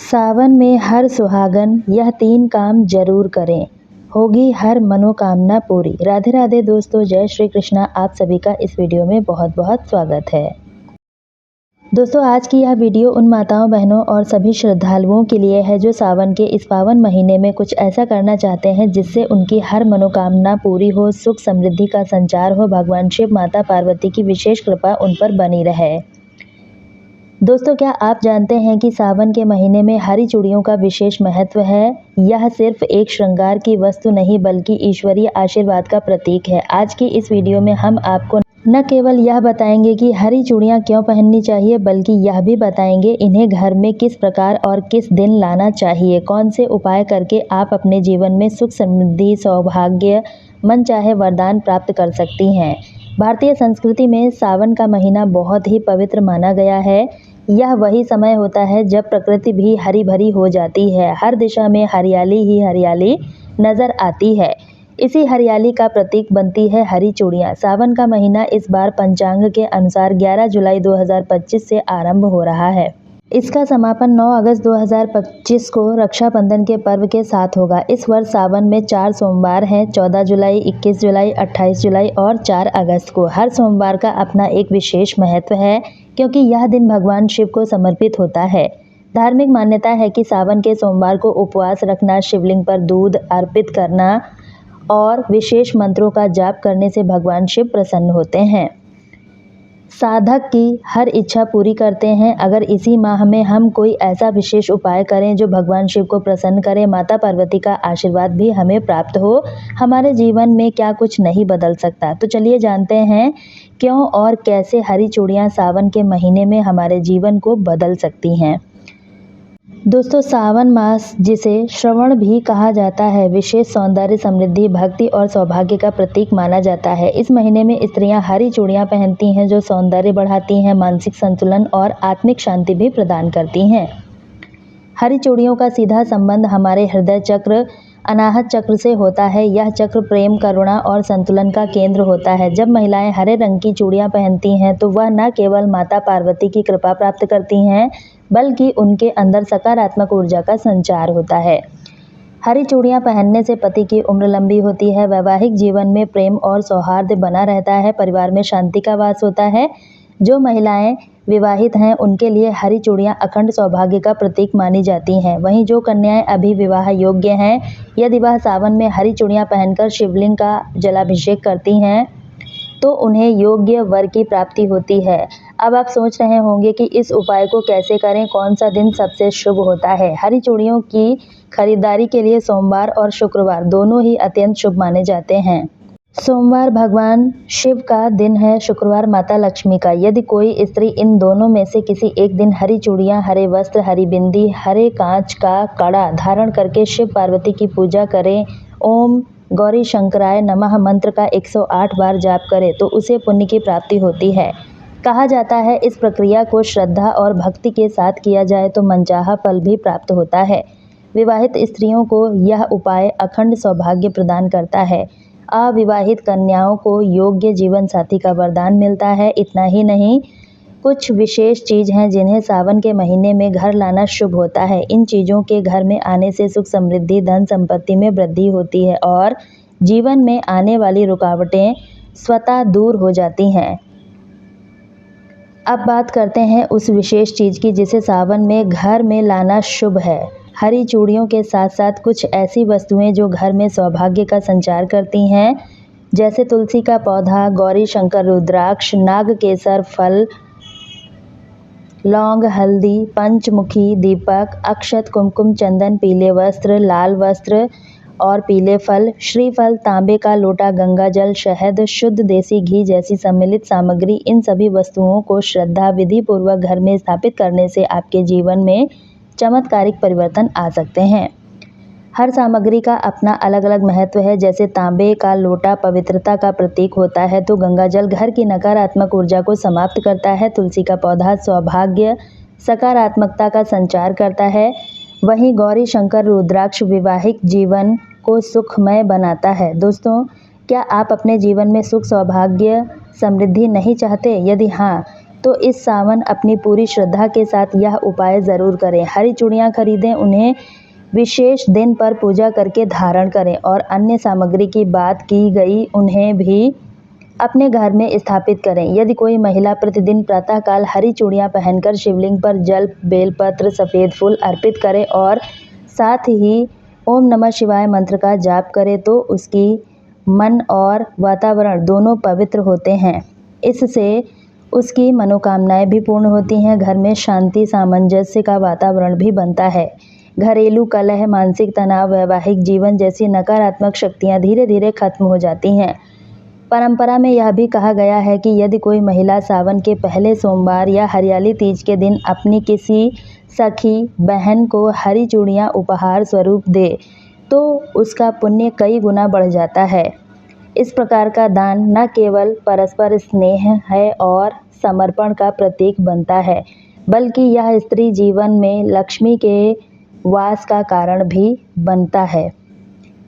सावन में हर सुहागन यह 3 काम जरूर करें, होगी हर मनोकामना पूरी। राधे राधे दोस्तों, जय श्री कृष्णा। आप सभी का इस वीडियो में बहुत बहुत स्वागत है। दोस्तों, आज की यह वीडियो उन माताओं, बहनों और सभी श्रद्धालुओं के लिए है जो सावन के इस पावन महीने में कुछ ऐसा करना चाहते हैं जिससे उनकी हर मनोकामना पूरी हो, सुख समृद्धि का संचार हो, भगवान शिव, माता पार्वती की विशेष कृपा उन पर बनी रहे। दोस्तों, क्या आप जानते हैं कि सावन के महीने में हरी चूड़ियों का विशेष महत्व है। यह सिर्फ एक श्रृंगार की वस्तु नहीं बल्कि ईश्वरीय आशीर्वाद का प्रतीक है। आज की इस वीडियो में हम आपको न केवल यह बताएंगे कि हरी चूड़ियां क्यों पहननी चाहिए, बल्कि यह भी बताएंगे इन्हें घर में किस प्रकार और किस दिन लाना चाहिए, कौन से उपाय करके आप अपने जीवन में सुख समृद्धि, सौभाग्य, मन चाहे वरदान प्राप्त कर सकती हैं। भारतीय संस्कृति में सावन का महीना बहुत ही पवित्र माना गया है। यह वही समय होता है जब प्रकृति भी हरी भरी हो जाती है, हर दिशा में हरियाली ही हरियाली नजर आती है। इसी हरियाली का प्रतीक बनती है हरी चूड़ियां। सावन का महीना इस बार पंचांग के अनुसार 11 जुलाई 2025 से आरंभ हो रहा है। इसका समापन 9 अगस्त 2025 को रक्षाबंधन के पर्व के साथ होगा। इस वर्ष सावन में 4 सोमवार हैं, 14 जुलाई, 21 जुलाई, 28 जुलाई और 4 अगस्त को। हर सोमवार का अपना एक विशेष महत्व है क्योंकि यह दिन भगवान शिव को समर्पित होता है। धार्मिक मान्यता है कि सावन के सोमवार को उपवास रखना, शिवलिंग पर दूध अर्पित करना और विशेष मंत्रों का जाप करने से भगवान शिव प्रसन्न होते हैं, साधक की हर इच्छा पूरी करते हैं। अगर इसी माह में हम कोई ऐसा विशेष उपाय करें जो भगवान शिव को प्रसन्न करे, माता पार्वती का आशीर्वाद भी हमें प्राप्त हो, हमारे जीवन में क्या कुछ नहीं बदल सकता। तो चलिए जानते हैं क्यों और कैसे हरी चूड़ियां सावन के महीने में हमारे जीवन को बदल सकती हैं। दोस्तों, सावन मास, जिसे श्रवण भी कहा जाता है, विशेष सौंदर्य, समृद्धि, भक्ति और सौभाग्य का प्रतीक माना जाता है। इस महीने में स्त्रियां हरी चूड़ियां पहनती हैं जो सौंदर्य बढ़ाती हैं, मानसिक संतुलन और आत्मिक शांति भी प्रदान करती हैं। हरी चूड़ियों का सीधा संबंध हमारे हृदय चक्र, अनाहत चक्र से होता है। यह चक्र प्रेम, करुणा और संतुलन का केंद्र होता है। जब महिलाएं हरे रंग की चूड़ियां पहनती हैं तो वह न केवल माता पार्वती की कृपा प्राप्त करती हैं, बल्कि उनके अंदर सकारात्मक ऊर्जा का संचार होता है। हरी चूड़ियां पहनने से पति की उम्र लंबी होती है, वैवाहिक जीवन में प्रेम और सौहार्द बना रहता है, परिवार में शांति का वास होता है। जो महिलाएं विवाहित हैं उनके लिए हरी चूड़ियां अखंड सौभाग्य का प्रतीक मानी जाती हैं। वहीं जो कन्याएं अभी विवाह योग्य हैं, यदि वह सावन में हरी चूड़ियां पहनकर शिवलिंग का जलाभिषेक करती हैं तो उन्हें योग्य वर की प्राप्ति होती है। अब आप सोच रहे होंगे कि इस उपाय को कैसे करें, कौन सा दिन सबसे शुभ होता है। हरी चूड़ियों की खरीदारी के लिए सोमवार और शुक्रवार दोनों ही अत्यंत शुभ माने जाते हैं। सोमवार भगवान शिव का दिन है, शुक्रवार माता लक्ष्मी का। यदि कोई स्त्री इन दोनों में से किसी एक दिन हरी चूड़ियां, हरे वस्त्र, हरी बिंदी, हरे कांच का कड़ा धारण करके शिव पार्वती की पूजा करे, ओम गौरी शंकराय नमः मंत्र का 108 बार जाप करे तो उसे पुण्य की प्राप्ति होती है। कहा जाता है इस प्रक्रिया को श्रद्धा और भक्ति के साथ किया जाए तो मनचाहा फल भी प्राप्त होता है। विवाहित स्त्रियों को यह उपाय अखंड सौभाग्य प्रदान करता है। अविवाहित कन्याओं को योग्य जीवन साथी का वरदान मिलता है। इतना ही नहीं, कुछ विशेष चीज़ हैं जिन्हें सावन के महीने में घर लाना शुभ होता है। इन चीज़ों के घर में आने से सुख समृद्धि, धन संपत्ति में वृद्धि होती है और जीवन में आने वाली रुकावटें स्वतः दूर हो जाती हैं। अब बात करते हैं उस विशेष चीज़ की जिसे सावन में घर में लाना शुभ है। हरी चूड़ियों के साथ साथ कुछ ऐसी वस्तुएं जो घर में सौभाग्य का संचार करती हैं, जैसे तुलसी का पौधा, गौरी शंकर रुद्राक्ष, नाग केसर फल, लौंग, हल्दी, पंचमुखी दीपक, अक्षत, कुमकुम, चंदन, पीले वस्त्र, लाल वस्त्र और पीले फल, श्रीफल, तांबे का लोटा, गंगा जल, शहद, शुद्ध देसी घी जैसी सम्मिलित सामग्री। इन सभी वस्तुओं को श्रद्धा विधि पूर्वक घर में स्थापित करने से आपके जीवन में चमत्कारिक परिवर्तन आ सकते हैं। हर सामग्री का अपना अलग अलग महत्व है। जैसे तांबे का लोटा पवित्रता का प्रतीक होता है तो गंगा जल घर की नकारात्मक ऊर्जा को समाप्त करता है। तुलसी का पौधा सौभाग्य, सकारात्मकता का संचार करता है। वहीं गौरी शंकर रुद्राक्ष वैवाहिक जीवन को सुखमय बनाता है। दोस्तों, क्या आप अपने जीवन में सुख, सौभाग्य, समृद्धि नहीं चाहते? यदि हाँ, तो इस सावन अपनी पूरी श्रद्धा के साथ यह उपाय ज़रूर करें। हरी चूड़ियाँ खरीदें, उन्हें विशेष दिन पर पूजा करके धारण करें और अन्य सामग्री की बात की गई उन्हें भी अपने घर में स्थापित करें। यदि कोई महिला प्रतिदिन प्रातःकाल हरी चूड़ियाँ पहनकर शिवलिंग पर जल, बेलपत्र, सफ़ेद फूल अर्पित करे और साथ ही ओम नमः शिवाय मंत्र का जाप करे तो उसकी मन और वातावरण दोनों पवित्र होते हैं। इससे उसकी मनोकामनाएं भी पूर्ण होती हैं। घर में शांति, सामंजस्य का वातावरण भी बनता है। घरेलू कलह, मानसिक तनाव, वैवाहिक जीवन जैसी नकारात्मक शक्तियां धीरे धीरे खत्म हो जाती हैं। परंपरा में यह भी कहा गया है कि यदि कोई महिला सावन के पहले सोमवार या हरियाली तीज के दिन अपनी किसी सखी बहन को हरी चूड़ियाँ उपहार स्वरूप दे तो उसका पुण्य कई गुना बढ़ जाता है। इस प्रकार का दान न केवल परस्पर स्नेह है और समर्पण का प्रतीक बनता है, बल्कि यह स्त्री जीवन में लक्ष्मी के वास का कारण भी बनता है।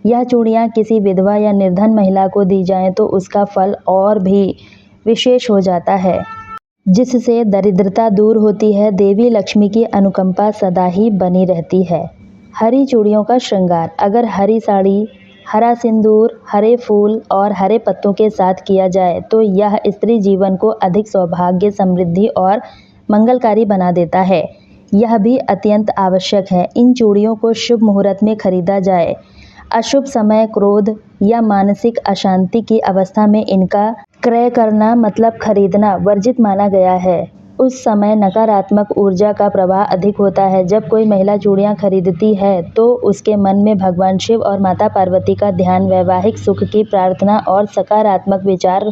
यह चूड़ियाँ किसी विधवा या निर्धन महिला को दी जाएं तो उसका फल और भी विशेष हो जाता है, जिससे दरिद्रता दूर होती है। देवी लक्ष्मी की अनुकंपा सदा ही बनी रहती है। हरी चूड़ियों का श्रृंगार। अगर हरी साड़ी, हरा सिंदूर, हरे फूल और हरे पत्तों के साथ किया जाए तो यह स्त्री जीवन को अधिक सौभाग्य, समृद्धि और मंगलकारी बना देता है। यह भी अत्यंत आवश्यक है। इन चूड़ियों को शुभ मुहूर्त में खरीदा जाए। अशुभ समय, क्रोध या मानसिक अशांति की अवस्था में इनका क्रय करना मतलब खरीदना वर्जित माना गया है। उस समय नकारात्मक ऊर्जा का प्रवाह अधिक होता है। जब कोई महिला चूड़ियाँ खरीदती है तो उसके मन में भगवान शिव और माता पार्वती का ध्यान, वैवाहिक सुख की प्रार्थना और सकारात्मक विचार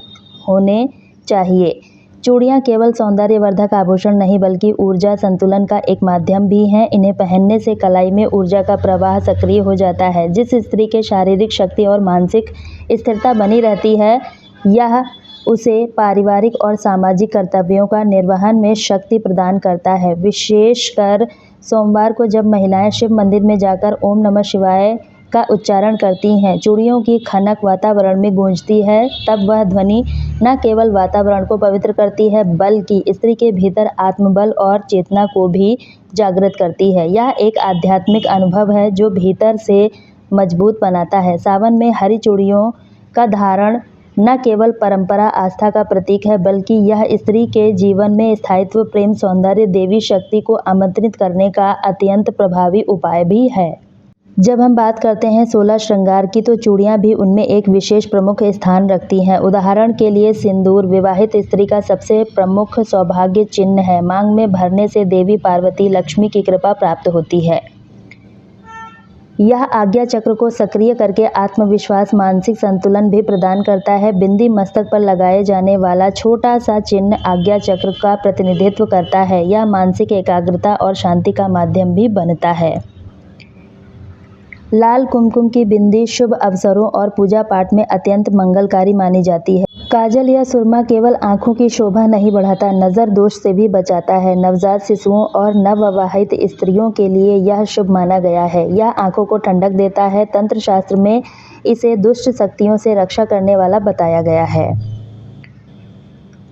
होने चाहिए। चूड़ियाँ केवल सौंदर्यवर्धक आभूषण नहीं बल्कि ऊर्जा संतुलन का एक माध्यम भी हैं। इन्हें पहनने से कलाई में ऊर्जा का प्रवाह सक्रिय हो जाता है, जिस स्त्री के शारीरिक शक्ति और मानसिक स्थिरता बनी रहती है, यह उसे पारिवारिक और सामाजिक कर्तव्यों का निर्वहन में शक्ति प्रदान करता है। विशेषकर सोमवार को जब महिलाएं शिव मंदिर में जाकर ओम नमः शिवाय का उच्चारण करती हैं, चूड़ियों की खनक वातावरण में गूंजती है, तब वह ध्वनि न केवल वातावरण को पवित्र करती है बल्कि स्त्री के भीतर आत्मबल और चेतना को भी जागृत करती है। यह एक आध्यात्मिक अनुभव है जो भीतर से मजबूत बनाता है। सावन में हरी चूड़ियों का धारण न केवल परंपरा, आस्था का प्रतीक है बल्कि यह स्त्री के जीवन में स्थायित्व, प्रेम, सौंदर्य, देवी शक्ति को आमंत्रित करने का अत्यंत प्रभावी उपाय भी है। जब हम बात करते हैं 16 श्रृंगार की तो चूड़ियाँ भी उनमें एक विशेष प्रमुख स्थान रखती हैं। उदाहरण के लिए सिंदूर विवाहित स्त्री का सबसे प्रमुख सौभाग्य चिन्ह है। मांग में भरने से देवी पार्वती लक्ष्मी की कृपा प्राप्त होती है। यह आज्ञा चक्र को सक्रिय करके आत्मविश्वास, मानसिक संतुलन भी प्रदान करता है। बिंदी मस्तक पर लगाए जाने वाला छोटा सा चिन्ह आज्ञा चक्र का प्रतिनिधित्व करता है। यह मानसिक एकाग्रता और शांति का माध्यम भी बनता है। लाल कुमकुम की बिंदी शुभ अवसरों और पूजा पाठ में अत्यंत मंगलकारी मानी जाती है। काजल या सुरमा केवल आंखों की शोभा नहीं बढ़ाता, नज़र दोष से भी बचाता है। नवजात शिशुओं और नवविवाहित स्त्रियों के लिए यह शुभ माना गया है। यह आंखों को ठंडक देता है। तंत्र शास्त्र में इसे दुष्ट शक्तियों से रक्षा करने वाला बताया गया है।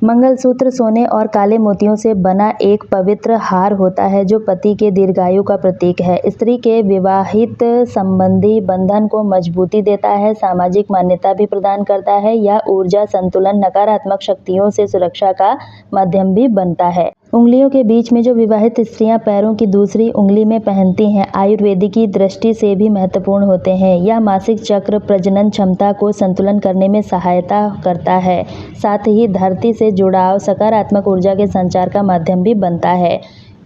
मंगलसूत्र सोने और काले मोतियों से बना एक पवित्र हार होता है जो पति के दीर्घायु का प्रतीक है। स्त्री के विवाहित संबंधी बंधन को मजबूती देता है, सामाजिक मान्यता भी प्रदान करता है। यह ऊर्जा संतुलन, नकारात्मक शक्तियों से सुरक्षा का माध्यम भी बनता है। उंगलियों के बीच में जो विवाहित स्त्रियां पैरों की दूसरी उंगली में पहनती हैं, आयुर्वेदिक की दृष्टि से भी महत्वपूर्ण होते हैं। यह मासिक चक्र, प्रजनन क्षमता को संतुलन करने में सहायता करता है। साथ ही धरती से जुड़ाव, सकारात्मक ऊर्जा के संचार का माध्यम भी बनता है।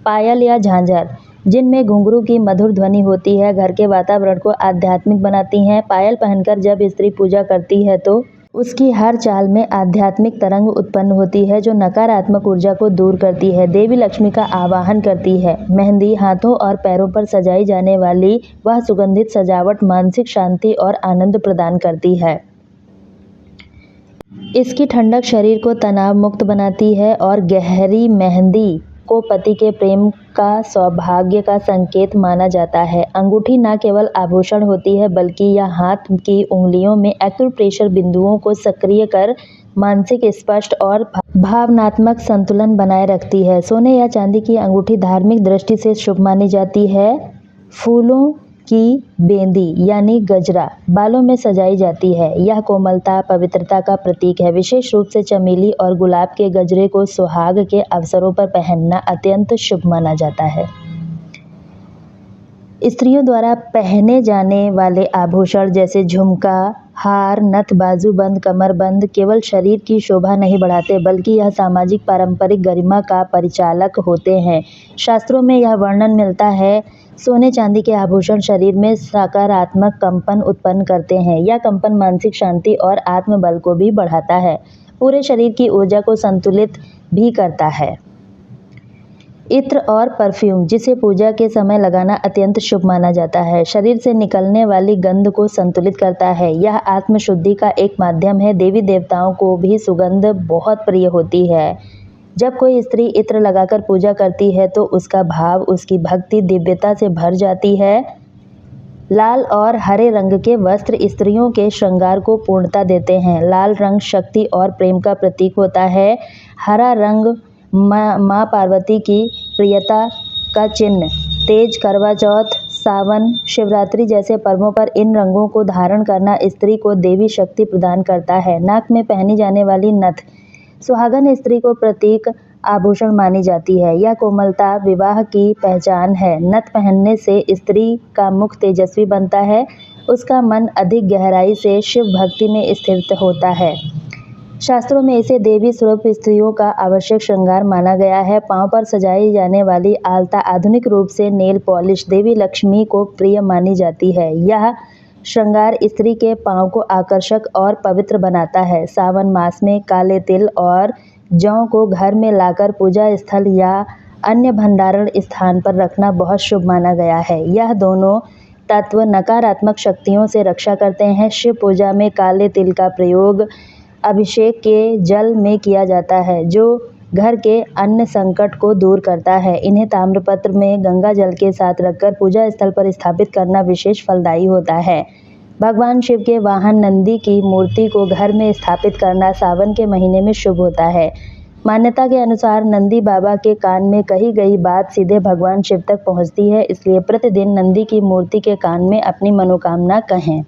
पायल या झांझर, जिनमें घुंघरू की मधुर ध्वनि होती है, घर के वातावरण को आध्यात्मिक बनाती हैं। पायल पहनकर जब स्त्री पूजा करती है तो उसकी हर चाल में आध्यात्मिक तरंग उत्पन्न होती है जो नकारात्मक ऊर्जा को दूर करती है, देवी लक्ष्मी का आवाहन करती है। मेहंदी, हाथों और पैरों पर सजाई जाने वाली वह सुगंधित सजावट मानसिक शांति और आनंद प्रदान करती है। इसकी ठंडक शरीर को तनाव मुक्त बनाती है और गहरी मेहंदी को पति के प्रेम का, सौभाग्य का संकेत माना जाता है। अंगूठी न केवल आभूषण होती है बल्कि यह हाथ की उंगलियों में एक्यूप्रेशर बिंदुओं को सक्रिय कर मानसिक स्पष्ट और भावनात्मक संतुलन बनाए रखती है। सोने या चांदी की अंगूठी धार्मिक दृष्टि से शुभ मानी जाती है। फूलों की बेंदी यानी गजरा बालों में सजाई जाती है। यह कोमलता, पवित्रता का प्रतीक है। विशेष रूप से चमेली और गुलाब के गजरे को सुहाग के अवसरों पर पहनना अत्यंत शुभ माना जाता है। स्त्रियों द्वारा पहने जाने वाले आभूषण जैसे झुमका, हार, नथ, बाजूबंद, कमरबंद केवल शरीर की शोभा नहीं बढ़ाते बल्कि यह सामाजिक पारंपरिक गरिमा का परिचालक होते हैं। शास्त्रों में यह वर्णन मिलता है, सोने चांदी के आभूषण शरीर में सकारात्मक कंपन उत्पन्न करते हैं। यह कंपन मानसिक शांति और आत्मबल को भी बढ़ाता है। पूरे शरीर की ऊर्जा को संतुलित भी करता है। इत्र और परफ्यूम जिसे पूजा के समय लगाना अत्यंत शुभ माना जाता है। शरीर से निकलने वाली गंध को संतुलित करता है। यह आत्मशुद्धि का एक माध्यम है। देवी देवताओं को भी सुगंध बहुत प्रिय होती है। जब कोई स्त्री इत्र लगाकर पूजा करती है तो उसका भाव, उसकी भक्ति दिव्यता से भर जाती है। लाल और हरे रंग के वस्त्र स्त्रियों के श्रृंगार को पूर्णता देते हैं। लाल रंग शक्ति और प्रेम का प्रतीक होता है। हरा रंग माँ पार्वती की प्रियता का चिन्ह। तेज करवा चौथ, सावन, शिवरात्रि जैसे पर्वों पर इन रंगों को धारण करना स्त्री को देवी शक्ति प्रदान करता है। नाक में पहनी जाने वाली नथ सुहागन स्त्री को प्रतीक आभूषण मानी जाती है। यह कोमलता विवाह की पहचान है। नथ पहनने से स्त्री का मुख तेजस्वी बनता है। उसका मन अधिक गहराई से शिव भक्ति में स्थित होता है। शास्त्रों में इसे देवी स्वरूप स्त्रियों का आवश्यक श्रृंगार माना गया है। पांव पर सजाई जाने वाली आलता आधुनिक रूप से नेल पॉलिश देवी लक्ष्मी को प्रिय मानी जाती है। यह श्रृंगार स्त्री के पांव को आकर्षक और पवित्र बनाता है। सावन मास में काले तिल और जौ को घर में लाकर पूजा स्थल या अन्य भंडारण स्थान पर रखना बहुत शुभ माना गया है। यह दोनों तत्व नकारात्मक शक्तियों से रक्षा करते हैं। शिव पूजा में काले तिल का प्रयोग अभिषेक के जल में किया जाता है, जो घर के अन्य संकट को दूर करता है। इन्हें ताम्रपत्र में गंगा जल के साथ रखकर पूजा स्थल पर स्थापित करना विशेष फलदायी होता है। भगवान शिव के वाहन नंदी की मूर्ति को घर में स्थापित करना सावन के महीने में शुभ होता है। मान्यता के अनुसार नंदी बाबा के कान में कही गई बात सीधे भगवान शिव तक पहुंचती है, इसलिए प्रतिदिन नंदी की मूर्ति के कान में अपनी मनोकामना कहें।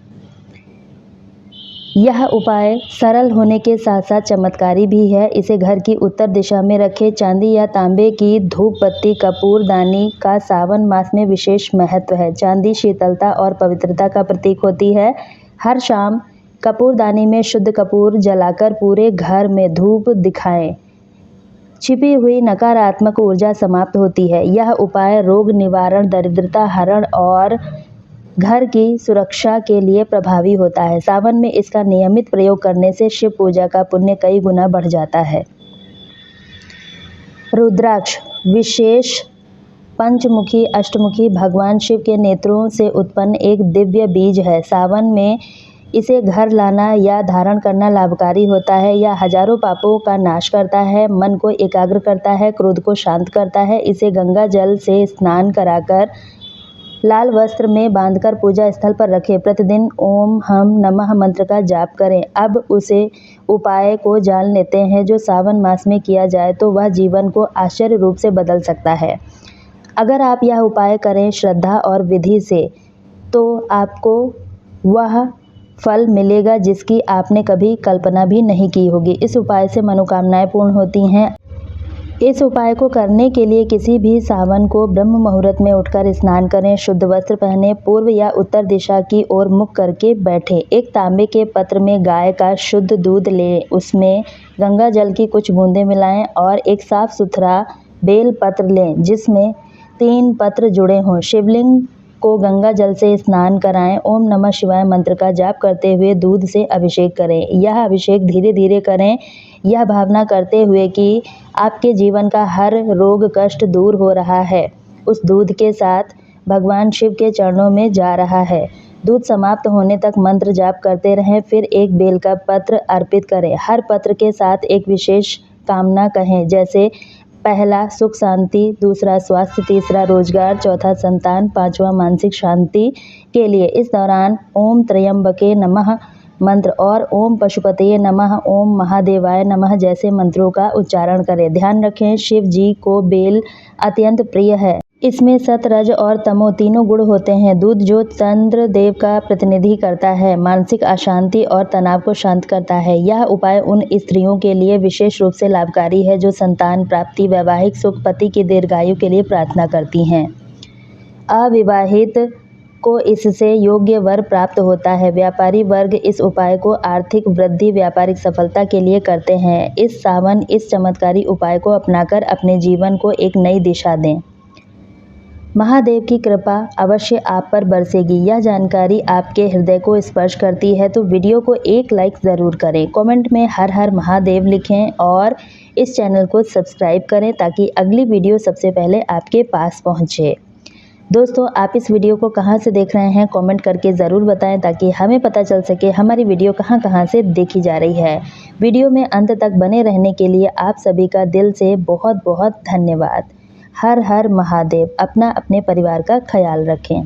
यह उपाय सरल होने के साथ साथ चमत्कारी भी है। इसे घर की उत्तर दिशा में रखें। चांदी या तांबे की धूप बत्ती कपूरदानी का सावन मास में विशेष महत्व है। चांदी शीतलता और पवित्रता का प्रतीक होती है। हर शाम कपूरदानी में शुद्ध कपूर जलाकर पूरे घर में धूप दिखाएं। छिपी हुई नकारात्मक ऊर्जा समाप्त होती है। यह उपाय रोग निवारण, दरिद्रता हरण और घर की सुरक्षा के लिए प्रभावी होता है। सावन में इसका नियमित प्रयोग करने से शिव पूजा का पुण्य कई गुना बढ़ जाता है। रुद्राक्ष विशेष पंचमुखी अष्टमुखी भगवान शिव के नेत्रों से उत्पन्न एक दिव्य बीज है। सावन में इसे घर लाना या धारण करना लाभकारी होता है। यह हजारों पापों का नाश करता है, मन को एकाग्र करता है, क्रोध को शांत करता है। इसे गंगा जल से स्नान कराकर लाल वस्त्र में बांधकर पूजा स्थल पर रखें। प्रतिदिन ओम हम नमः मंत्र का जाप करें। अब उसे उपाय को जान लेते हैं जो सावन मास में किया जाए तो वह जीवन को आश्चर्य रूप से बदल सकता है। अगर आप यह उपाय करें श्रद्धा और विधि से तो आपको वह फल मिलेगा जिसकी आपने कभी कल्पना भी नहीं की होगी। इस उपाय से मनोकामनाएं पूर्ण होती हैं। इस उपाय को करने के लिए किसी भी सावन को ब्रह्म मुहूर्त में उठकर स्नान करें, शुद्ध वस्त्र पहने, पूर्व या उत्तर दिशा की ओर मुख करके बैठें। एक तांबे के पत्र में गाय का शुद्ध दूध लें, उसमें गंगा जल की कुछ बूंदें मिलाएं और एक साफ सुथरा बेल पत्र लें जिसमें 3 पत्र जुड़े हों। शिवलिंग को गंगा जल से स्नान कराएं। ओम नमः शिवाय मंत्र का जाप करते हुए दूध से अभिषेक करें। यह अभिषेक धीरे धीरे करें, यह भावना करते हुए कि आपके जीवन का हर रोग कष्ट दूर हो रहा है, उस दूध के साथ भगवान शिव के चरणों में जा रहा है। दूध समाप्त होने तक मंत्र जाप करते रहें, फिर एक बेल का पत्र अर्पित करें। हर पत्र के साथ एक विशेष कामना कहें, जैसे पहला सुख शांति, दूसरा स्वास्थ्य, तीसरा रोजगार, चौथा संतान, 5वां मानसिक शांति के लिए। इस दौरान ओम त्र्यंबके नमः मंत्र और ओम पशुपतये नमः, ओम महादेवाय नमः जैसे मंत्रों का उच्चारण करें। ध्यान रखें, शिव जी को बेल अत्यंत प्रिय है। इसमें सत, रज और तमो तीनों गुण होते हैं। दूध जो चंद्र देव का प्रतिनिधि करता है, मानसिक अशांति और तनाव को शांत करता है। यह उपाय उन स्त्रियों के लिए विशेष रूप से लाभकारी है जो संतान प्राप्ति, वैवाहिक सुख, पति की दीर्घायु के लिए प्रार्थना करती हैं। अविवाहित को इससे योग्य वर प्राप्त होता है। व्यापारी वर्ग इस उपाय को आर्थिक वृद्धि, व्यापारिक सफलता के लिए करते हैं। इस सावन इस चमत्कारी उपाय को अपनाकर अपने जीवन को एक नई दिशा दें। महादेव की कृपा अवश्य आप पर बरसेगी। यह जानकारी आपके हृदय को स्पर्श करती है तो वीडियो को एक लाइक ज़रूर करें। कमेंट में हर हर महादेव लिखें और इस चैनल को सब्सक्राइब करें ताकि अगली वीडियो सबसे पहले आपके पास पहुंचे। दोस्तों, आप इस वीडियो को कहां से देख रहे हैं कमेंट करके ज़रूर बताएं ताकि हमें पता चल सके हमारी वीडियो कहां से देखी जा रही है। वीडियो में अंत तक बने रहने के लिए आप सभी का दिल से बहुत बहुत धन्यवाद। हर हर महादेव। अपना अपने परिवार का ख्याल रखें।